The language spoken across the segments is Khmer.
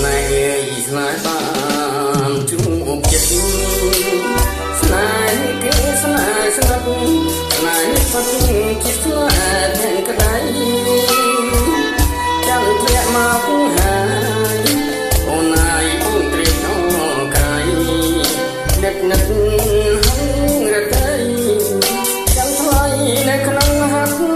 នេហ៍ស្នេហ៍បានជួបចិត្តស្នេហ៍គឺស្នេហ៍ស្ងាត់ស្នេហ៍ផុតជាស្នេហ៍ទាំងក្តីចាំធ្លាក់មកហើយអូនណាយអូនត្រេកអរកាយនឹកនឹកហឹងរតីចាំថ្លៃនៅក្នុងហាត់ថា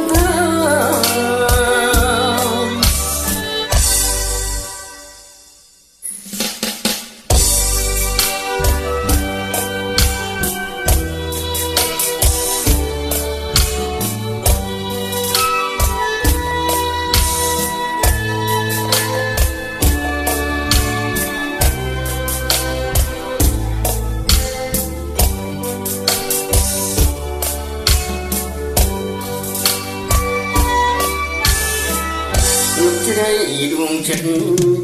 ជ្រៃដួងចិត្ត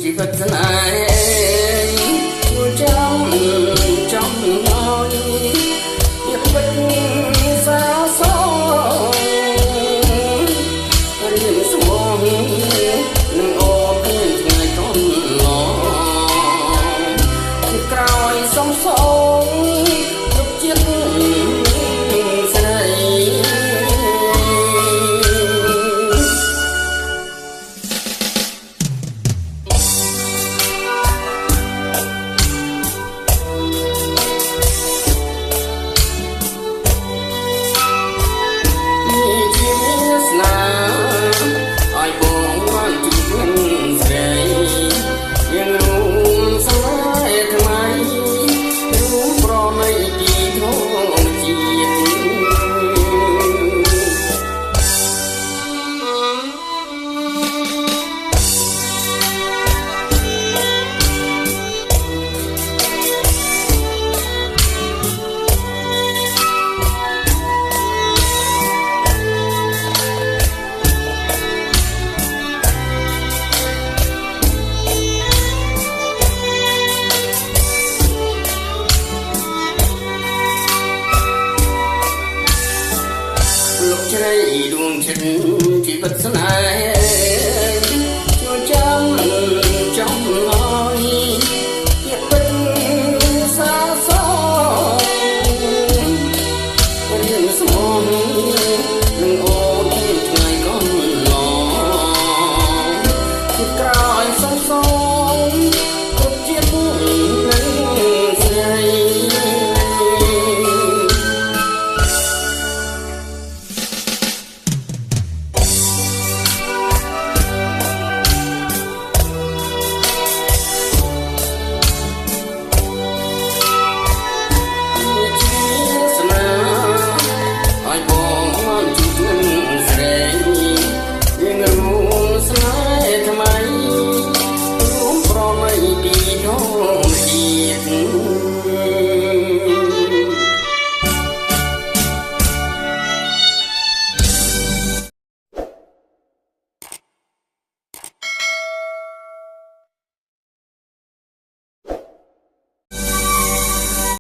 ជីវិតស្នេហ៍ជួយចាំឲ្យពីពិតសាសរៀនស្មងនឹងអូនថ្ងៃកូនឡងក្រោយសំសងទុកចិត្តស្រីជ្រៃដួងចិត្តជីវិតស្នេហ៍ជួយចាំ